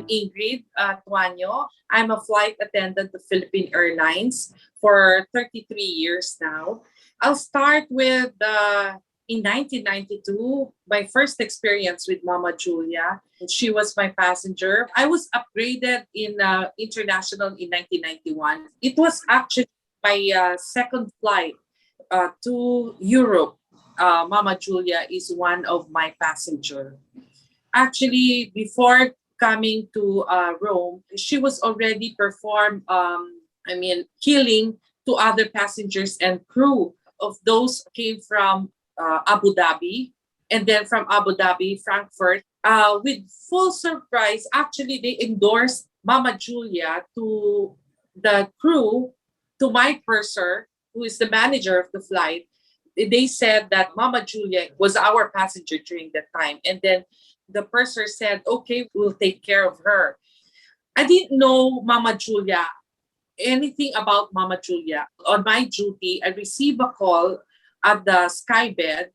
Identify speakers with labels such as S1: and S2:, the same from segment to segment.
S1: Ing Tuanyo. I'm a flight attendant to Philippine Airlines for 33 years now. I'll start with in 1992, my first experience with Mama Julia. She was my passenger. I was upgraded in international in 1991. It was actually my second flight to Europe. Mama Julia is one of my passenger. Actually, before coming to Rome, she was already performed, healing to other passengers and crew of those came from Abu Dhabi, and then from Abu Dhabi, Frankfurt. With full surprise, actually, they endorsed Mama Julia to the crew, to my purser, who is the manager of the flight. They said that Mama Julia was our passenger during that time. And then the purser said, okay, we'll take care of her. I didn't know Mama Julia, anything about Mama Julia. On my duty, I received a call at the sky bed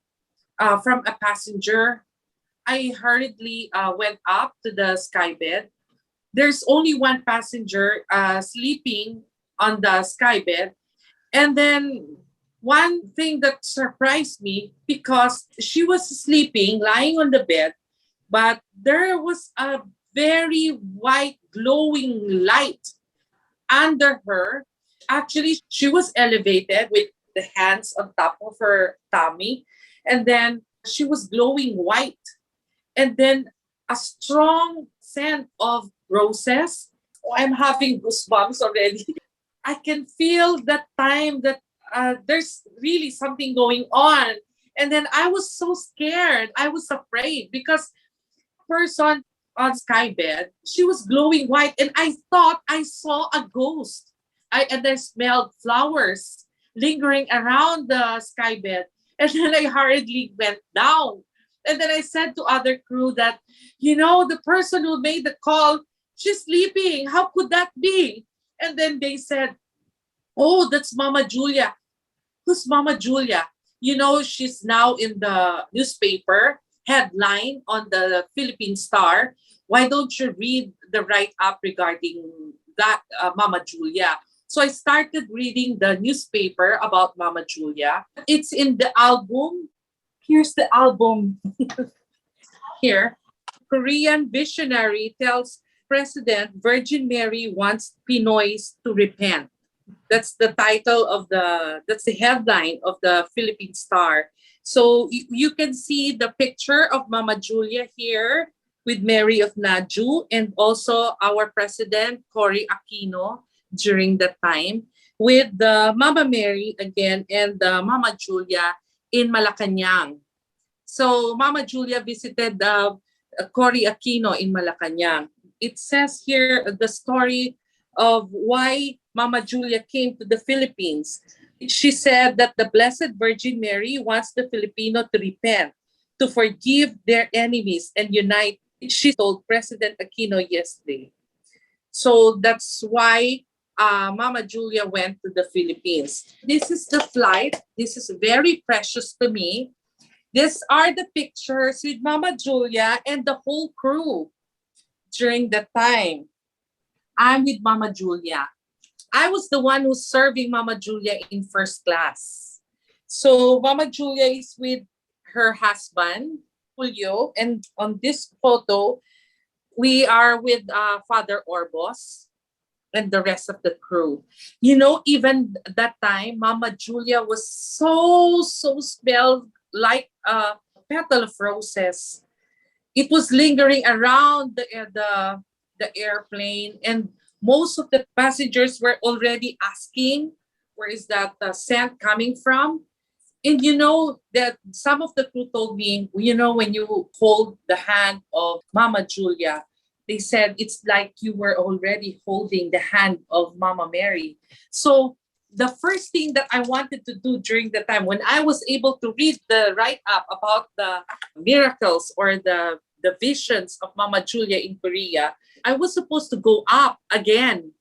S1: from a passenger. I hurriedly went up to the sky bed. There's only one passenger sleeping on the sky bed. And then one thing that surprised me, because she was sleeping, lying on the bed, but there was a very white glowing light under her. Actually, she was elevated with the hands on top of her tummy, and then she was glowing white. And then a strong scent of roses. Oh, I'm having goosebumps already. I can feel that time that there's really something going on. And then I was so scared. I was afraid because person on sky bed, she was glowing white, and I thought I saw a ghost. And I smelled flowers lingering around the sky bed. And then I hurriedly went down. And then I said to other crew that, the person who made the call, she's sleeping. How could that be? And then they said, oh, that's Mama Julia. Who's Mama Julia? She's now in the newspaper headline on the Philippine Star. Why don't you read the write-up regarding that Mama Julia? So I started reading the newspaper about Mama Julia. It's in the album. Here's the album. Here, Korean visionary tells President Virgin Mary wants Pinoys to repent. That's the title of that's the headline of the Philippine Star. So you can see the picture of Mama Julia here with Mary of Naju, and also our President Cory Aquino during that time, with the Mama Mary again and the Mama Julia in Malacanang. So Mama Julia visited Cory Aquino in Malacanang. It says here the story of why Mama Julia came to the Philippines. She said that the Blessed Virgin Mary wants the Filipino to repent, to forgive their enemies and unite. She told President Aquino yesterday. So that's why Mama Julia went to the Philippines. This is the flight. This is very precious to me. These are the pictures with Mama Julia and the whole crew during that time. I'm with Mama Julia. I was the one who's serving Mama Julia in first class. So Mama Julia is with her husband, Julio, and on this photo, we are with Father Orbos and the rest of the crew. Even that time, Mama Julia was so smelled like a petal of roses. It was lingering around the airplane, and most of the passengers were already asking, where is that scent coming from? And that some of the crew told me, when you hold the hand of Mama Julia, they said it's like you were already holding the hand of Mama Mary. So the first thing that I wanted to do during the time when I was able to read the write-up about the miracles or the visions of Mama Julia in Korea, I was supposed to go up again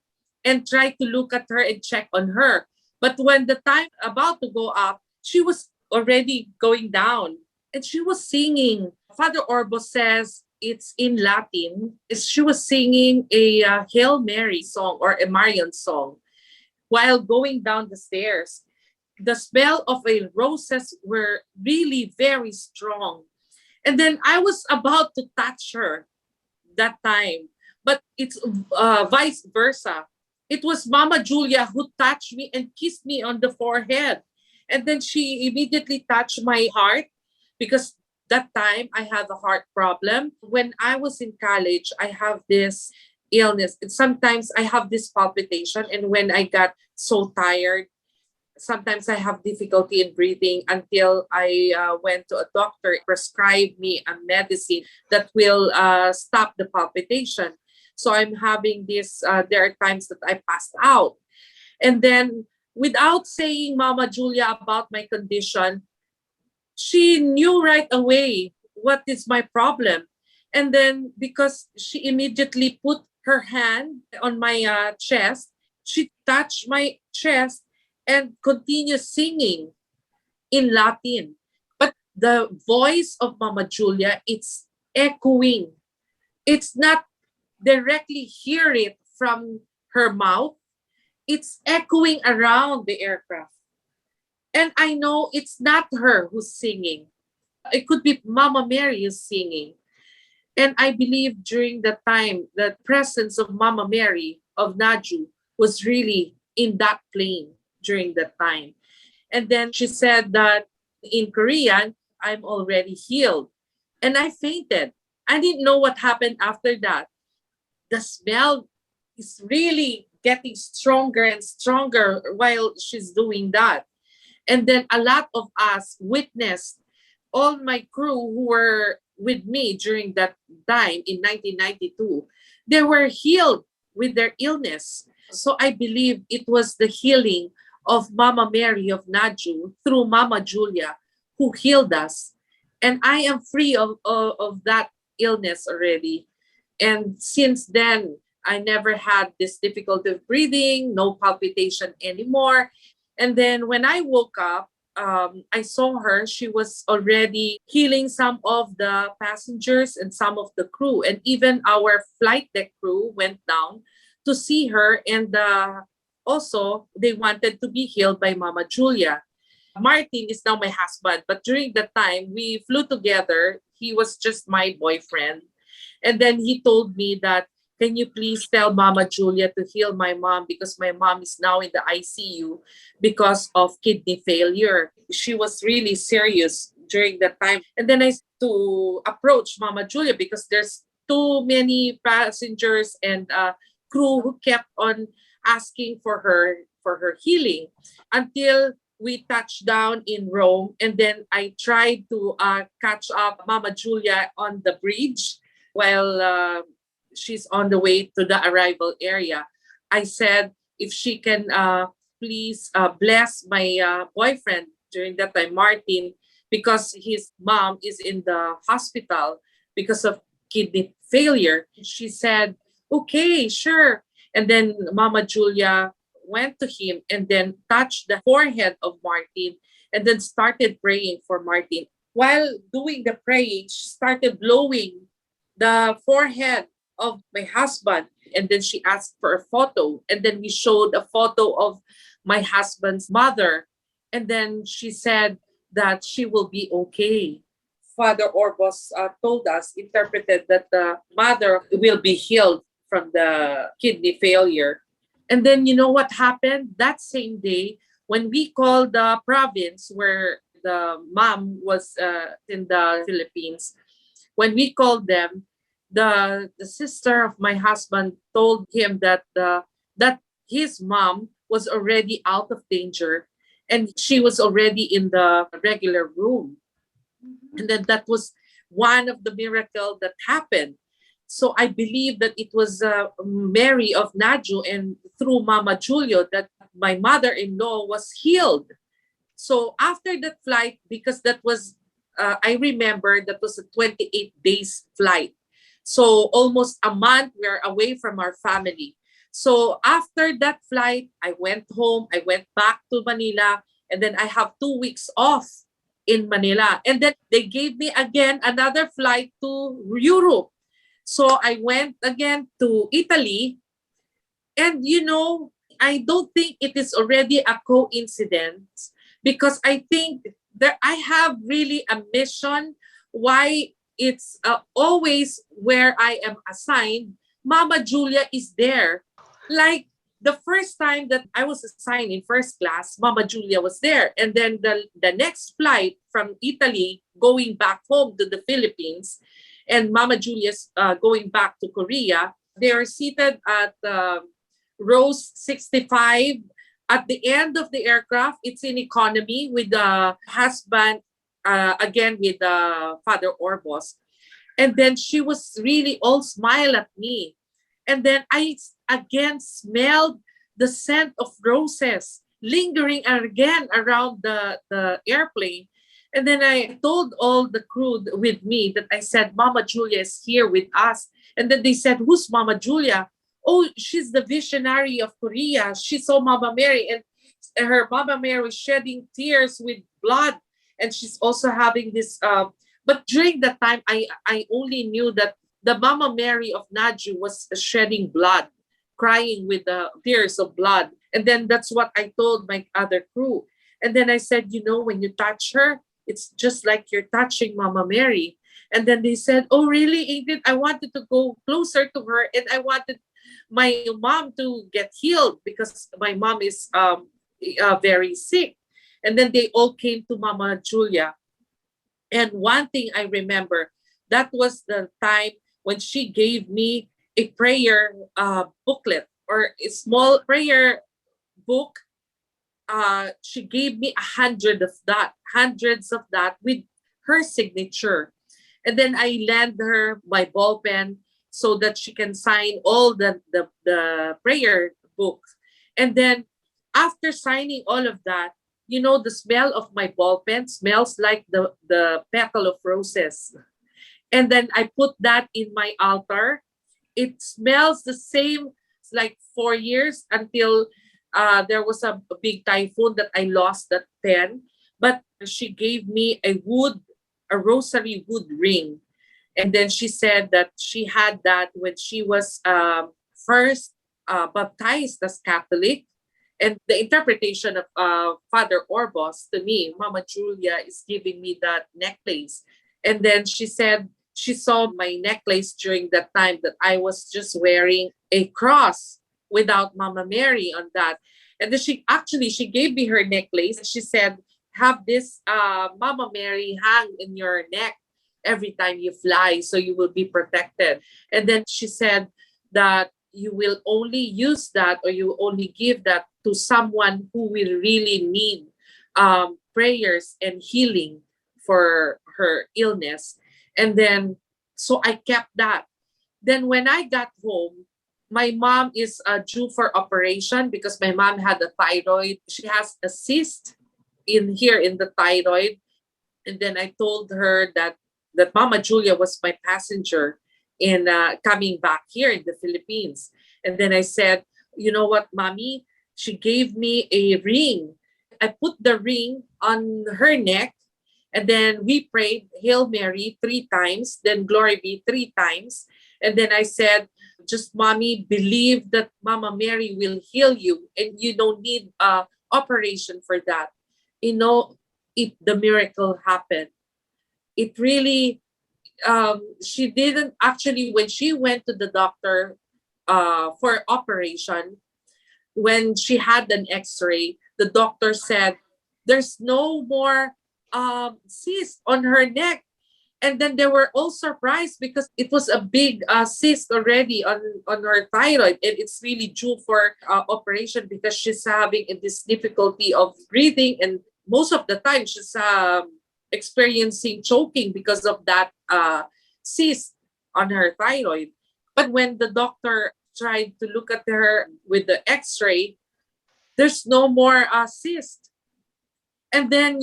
S1: and try to look at her and check on her. But when the time about to go up, she was already going down and she was singing. Father Orbo says it's in Latin. She was singing a Hail Mary song or a Marian song while going down the stairs. The smell of a roses were really very strong. And then I was about to touch her that time, but it's vice versa. It was Mama Julia who touched me and kissed me on the forehead. And then she immediately touched my heart because that time I had a heart problem. When I was in college, I have this illness. And sometimes I have this palpitation. And when I got so tired, sometimes I have difficulty in breathing until I went to a doctor, prescribed me a medicine that will stop the palpitation. So I'm having this, there are times that I passed out. And then without saying Mama Julia about my condition, she knew right away what is my problem. And then because she immediately put her hand on my chest, she touched my chest and continued singing in Latin. But the voice of Mama Julia, it's echoing. It's not directly hear it from her mouth. It's echoing around the aircraft. And I know it's not her who's singing. It could be Mama Mary who's singing. And I believe during that time, the presence of Mama Mary of Naju was really in that plane during that time. And then she said that in Korean, I'm already healed. And I fainted. I didn't know what happened after that. The smell is really getting stronger and stronger while she's doing that. And then a lot of us witnessed, all my crew who were with me during that time in 1992, they were healed with their illness. So I believe it was the healing of Mama Mary of Naju through Mama Julia who healed us. And I am free of that illness already. And since then, I never had this difficulty of breathing, no palpitation anymore. And then when I woke up, I saw her. She was already healing some of the passengers and some of the crew. And even our flight deck crew went down to see her. And also, they wanted to be healed by Mama Julia. Martin is now my husband. But during that time, we flew together. He was just my boyfriend. And then he told me that, can you please tell Mama Julia to heal my mom because my mom is now in the ICU because of kidney failure. She was really serious during that time. And then I to approach Mama Julia because there's too many passengers and crew who kept on asking for her healing until we touched down in Rome. And then I tried to catch up Mama Julia on the bridge while she's on the way to the arrival area. I said, if she can please bless my boyfriend during that time, Martin, because his mom is in the hospital because of kidney failure. She said, okay, sure. And then Mama Julia went to him and then touched the forehead of Martin and then started praying for Martin. While doing the praying, she started blowing the forehead of my husband. And then she asked for a photo. And then we showed a photo of my husband's mother. And then she said that she will be okay. Father Orbos told us, interpreted that the mother will be healed from the kidney failure. And then you know what happened? That same day, when we called the province where the mom was in the Philippines, when we called them, the sister of my husband told him that that his mom was already out of danger and she was already in the regular room. And then that was one of the miracles that happened. So I believe that it was Mary of Naju and through Mama Julio that my mother-in-law was healed. So after that flight, because that was, I remember that was a 28 days flight. So almost a month we are away from our family. So after that flight, I went home, I went back to Manila, and then I have 2 weeks off. in Manila. And then they gave me again another flight to Europe. So I went again to Italy. And I don't think it is already a coincidence, because I think that I have really a mission why it's always where I am assigned. Mama Julia is there. Like the first time that I was assigned in first class, Mama Julia was there. And then the next flight from Italy going back home to the Philippines, and Mama Julia's going back to Korea, they are seated at rows 65. At the end of the aircraft, it's in economy with the husband, again with Father Orbos. And then she was really all smile at me. And then I again smelled the scent of roses lingering again around the airplane. And then I told all the crew with me that I said, Mama Julia is here with us. And then they said, who's Mama Julia? Oh, she's the visionary of Korea. She saw Mama Mary, and her Mama Mary was shedding tears with blood. And she's also having this, but during that time, I only knew that the Mama Mary of Naju was shedding blood, crying with the tears of blood. And then that's what I told my other crew. And then I said, when you touch her, it's just like you're touching Mama Mary. And then they said, oh, really, Ingrid? I wanted to go closer to her, and I wanted my mom to get healed because my mom is very sick. And then they all came to Mama Julia. And one thing I remember, that was the time when she gave me a prayer booklet, or a small prayer book. She gave me hundreds of that with her signature. And then I lent her my ball pen so that she can sign all the prayer books. And then after signing all of that, the smell of my ball pen smells like the petal of roses. And then I put that in my altar. It smells the same. It's like 4 years until there was a big typhoon that I lost that pen. But she gave me a rosary wood ring. And then she said that she had that when she was first baptized as Catholic. And the interpretation of Father Orbos to me, Mama Julia is giving me that necklace. And then she said she saw my necklace during that time that I was just wearing a cross without Mama Mary on that. And then she gave me her necklace. And she said, have this Mama Mary hang in your neck every time you fly, so you will be protected. And then she said that you will only use that, or you only give that to someone who will really need prayers and healing for her illness. And then, so I kept that. Then when I got home, my mom is due for operation because my mom had a thyroid. She has a cyst in the thyroid. And then I told her that Mama Julia was my passenger in coming back here in the Philippines. And then I said, you know what, Mommy? She gave me a ring. I put the ring on her neck, and then we prayed Hail Mary 3 times, then Glory be 3 times. And then I said, just Mommy, believe that Mama Mary will heal you, and you don't need operation for that. The miracle happened. It really, she didn't actually, when she went to the doctor for operation, when she had an x-ray, the doctor said, there's no more cyst on her neck. And then they were all surprised because it was a big cyst already on her thyroid. And it's really due for operation because she's having this difficulty of breathing. And most of the time she's experiencing choking because of that cyst on her thyroid. But when the doctor tried to look at her with the x-ray, there's no more cyst. And then,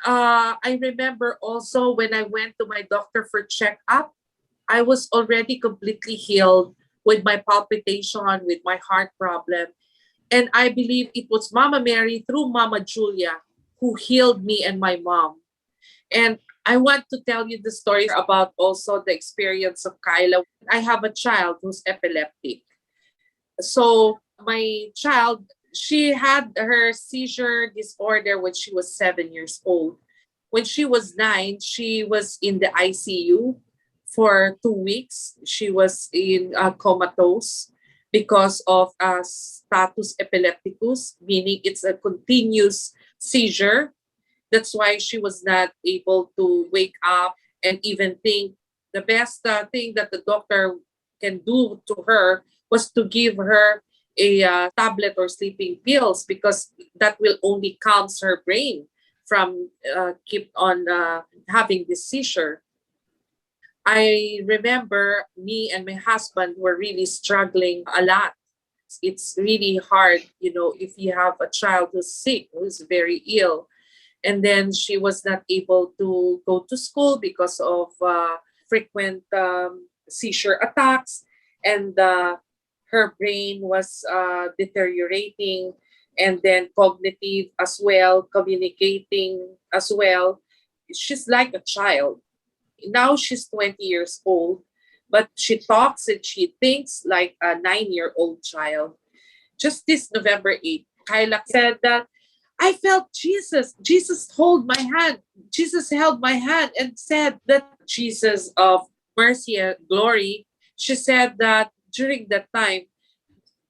S1: I remember also when I went to my doctor for checkup, I was already completely healed with my palpitation, with my heart problem. And I believe it was Mama Mary through Mama Julia who healed me and my mom. And I want to tell you the story about also the experience of Kyla. I have a child who's epileptic. So my child, she had her seizure disorder when she was 7 years old. When she was 9, she was in the ICU for 2 weeks. She was in comatose because of a status epilepticus, meaning it's a continuous seizure. That's why she was not able to wake up and even think. The best thing that the doctor can do to her was to give her a tablet or sleeping pills, because that will only calms her brain from keep on having this seizure. I remember me and my husband were really struggling a lot. It's really hard, if you have a child who's sick, who's very ill. And then she was not able to go to school because of frequent seizure attacks. And her brain was deteriorating, and then cognitive as well, communicating as well. She's like a child. Now she's 20 years old, but she talks and she thinks like a 9-year-old child. Just this November 8th, Kyla said that I felt Jesus. Jesus held my hand. Jesus held my hand and said that Jesus of mercy and glory. She said that during that time,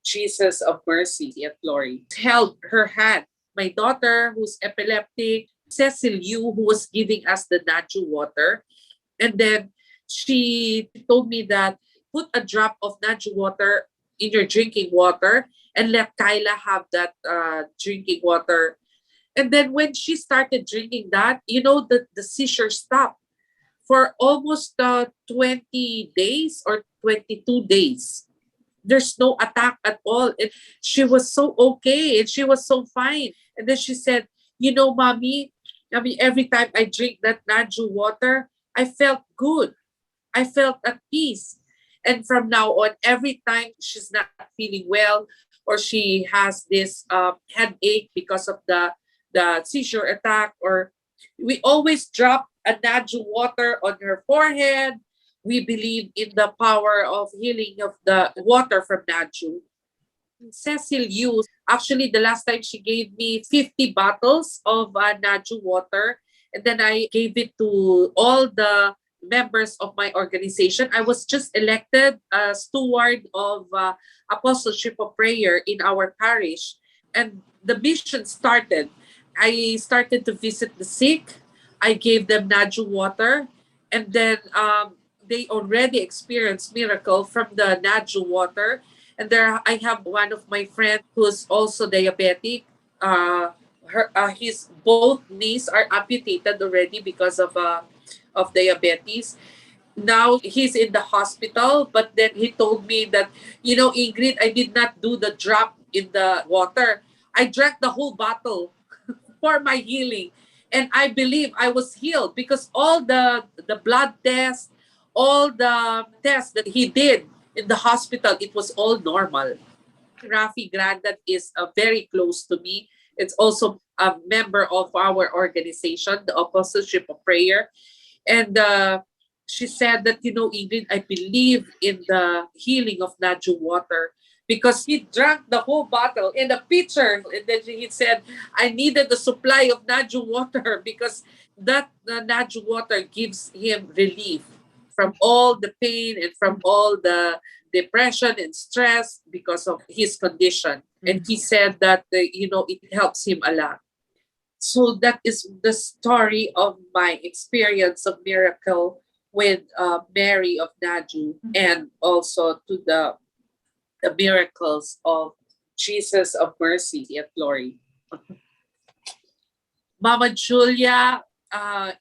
S1: Jesus of mercy and glory held her hand. My daughter, who's epileptic, Cecil Yu, who was giving us the Naju water. And then she told me that put a drop of Naju water in your drinking water and let Kyla have that drinking water. And then when she started drinking that, the seizure stopped for almost 20 days or 22 days. There's no attack at all. And she was so okay and she was so fine. And then she said, Mommy, every time I drink that Naju water, I felt good. I felt at peace. And from now on, every time she's not feeling well or she has this headache because of the seizure attack, or we always drop a Naju water on her forehead. We believe in the power of healing of the water from Naju. Cecil Yu, actually the last time she gave me 50 bottles of Naju water, and then I gave it to all the members of my organization. I was just elected steward of Apostleship of Prayer in our parish, and the mission started. I started to visit the sick. I gave them Naju water, and then they already experienced miracle from the Naju water. And there, I have one of my friends who's also diabetic. His both knees are amputated already because of diabetes. Now he's in the hospital, but then he told me that, Ingrid, I did not do the drop in the water. I drank the whole bottle for my healing. And I believe I was healed because all the blood tests, all the tests that he did in the hospital, it was all normal. Rafi Grandad is very close to me. It's also a member of our organization, the Apostleship of Prayer. And she said that, Ingrid, I believe in the healing of Naju water, because he drank the whole bottle in a pitcher. And then he said, I needed the supply of Naju water because that Naju water gives him relief from all the pain and from all the depression and stress because of his condition. And he said that, it helps him a lot. So that is the story of my experience of miracle with Mary of Naju, and also to the miracles of Jesus of mercy and glory. Mama Julia,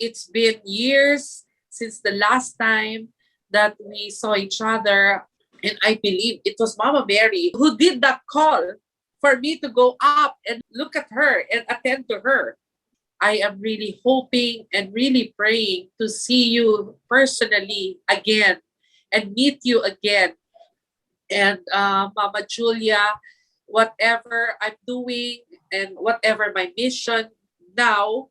S1: it's been years since the last time that we saw each other. And I believe it was Mama Mary who did that call for me to go up and look at her and attend to her. I am really hoping and really praying to see you personally again and meet you again. And Mama Julia, whatever I'm doing and whatever my mission now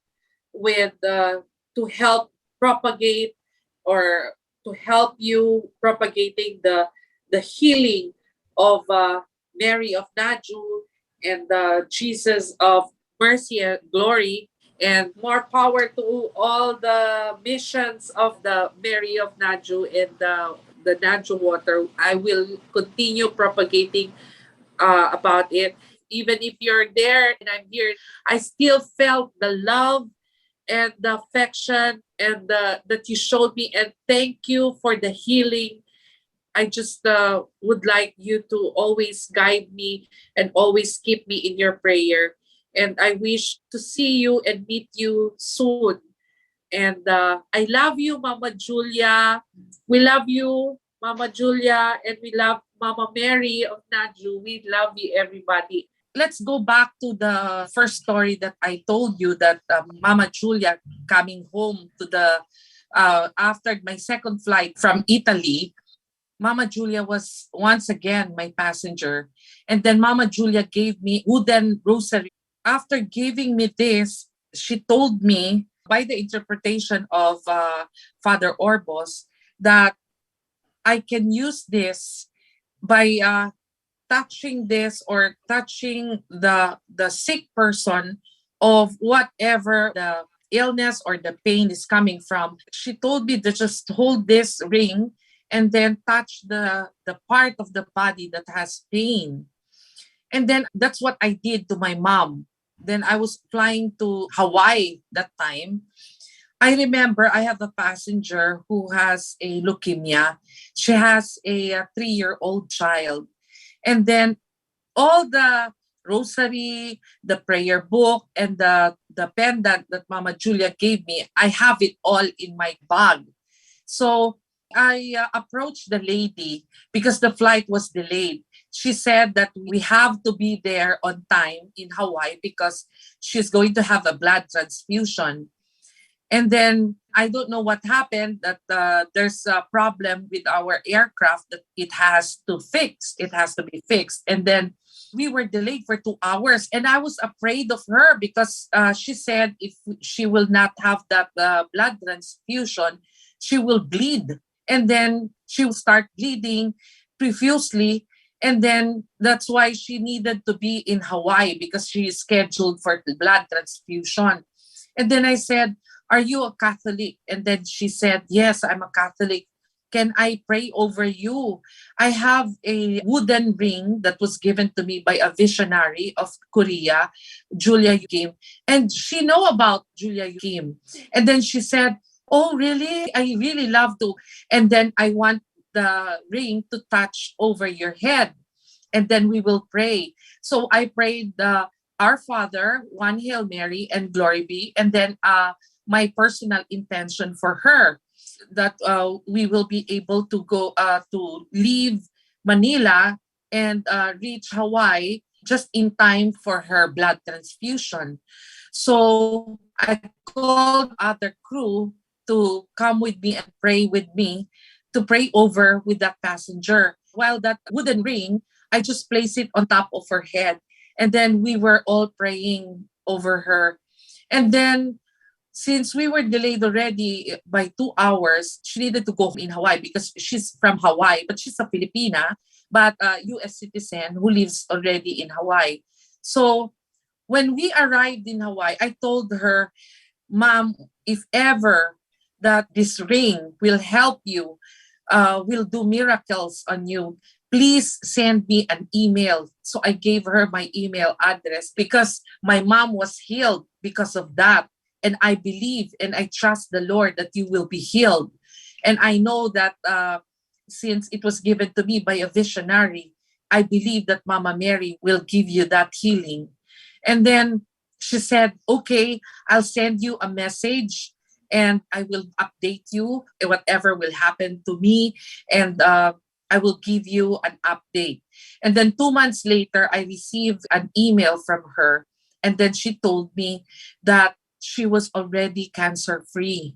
S1: with to help propagate or to help you propagating the healing of Mary of Naju and Jesus of mercy and glory, and more power to all the missions of the Mary of Naju and the Naju water. I will continue propagating about it. Even if you're there and I'm here, I still felt the love and the affection and that you showed me. And thank you for the healing. I just would like you to always guide me and always keep me in your prayer. And I wish to see you and meet you soon. And I love you, Mama Julia. We love you, Mama Julia, and we love Mama Mary of Naju. We love you, everybody. Let's go back to the first story that I told you, that Mama Julia coming home to the after my second flight from Italy. Mama Julia was once again my passenger. And then Mama Julia gave me wooden rosary. After giving me this, she told me, by the interpretation of Father Orbos, that I can use this by touching this or touching the sick person of whatever the illness or the pain is coming from. She told me to just hold this ring and then touch the part of the body that has pain. And then that's what I did to my mom. Then I was flying to Hawaii that time. I remember I have a passenger who has a leukemia. She has a 3-year-old child. And then all the rosary, the prayer book, and the pendant that Mama Julia gave me, I have it all in my bag. So I approached the lady because the flight was delayed. She said that we have to be there on time in Hawaii because she's going to have a blood transfusion. And then I don't know what happened, that there's a problem with our aircraft that it has to fix. It has to be fixed. And then we were delayed for 2 hours. And I was afraid of her because she said if she will not have that blood transfusion, she will bleed. And then she will start bleeding profusely. And then that's why she needed to be in Hawaii because she is scheduled for the blood transfusion. And then I said, "Are you a Catholic?" And then she said, "Yes, I'm a Catholic. Can I pray over you? I have a wooden ring that was given to me by a visionary of Korea, Julia Kim." And she know about Julia Kim. And then she said, "Oh, really? I really love to. And then I want the ring to touch over your head. And then we will pray." So I prayed the Our Father, one Hail Mary, and Glory Be. And then my personal intention for her, that we will be able to go to leave Manila and reach Hawaii just in time for her blood transfusion. So I called other crew to come with me and pray with me, to pray over with that passenger. While that wooden ring, I just placed it on top of her head. And then we were all praying over her. And then since we were delayed already by 2 hours, she needed to go in Hawaii because she's from Hawaii, but she's a Filipina, but a US citizen who lives already in Hawaii. So when we arrived in Hawaii, I told her, "Mom, if ever that this ring will help you, will do miracles on you, please send me an email." So I gave her my email address because my mom was healed because of that. And I believe and I trust the Lord that you will be healed. And I know that since it was given to me by a visionary, I believe that Mama Mary will give you that healing. And then she said, "Okay, I'll send you a message and I will update you whatever will happen to me. And I will give you an update." And then 2 months later, I received an email from her. And then she told me that she was already cancer-free.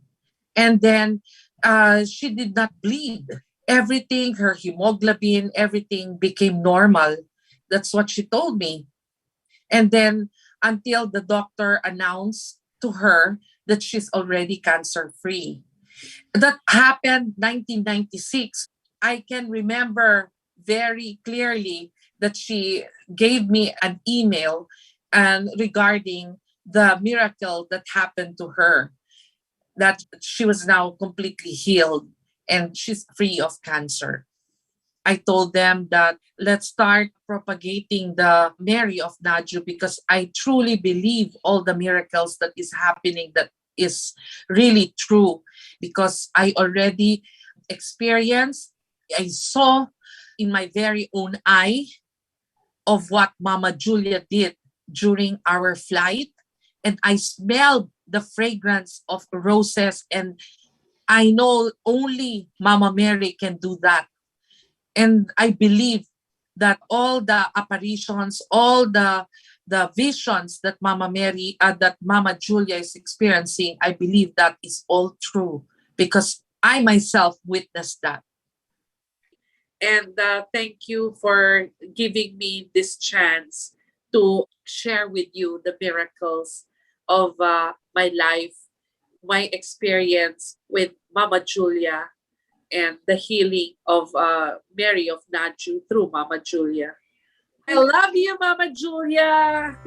S1: And then she did not bleed. Everything, her hemoglobin, everything became normal. That's what she told me. And then until the doctor announced to her that she's already cancer-free. That happened 1996. I can remember very clearly that she gave me an email and regarding the miracle that happened to her, that she was now completely healed and she's free of cancer. I told them that let's start propagating the Mary of Naju, because I truly believe all the miracles that is happening, that is really true, because I already experienced, I saw in my very own eye of what Mama Julia did during our flight. And I smelled the fragrance of roses, and I know only Mama Mary can do that. And I believe that all the apparitions, all the visions that Mama Mary, that Mama Julia is experiencing, I believe that is all true, because I myself witnessed that. And thank you for giving me this chance to share with you the miracles of my life, my experience with Mama Julia, and the healing of Mary of Naju through Mama Julia. I love you, Mama Julia.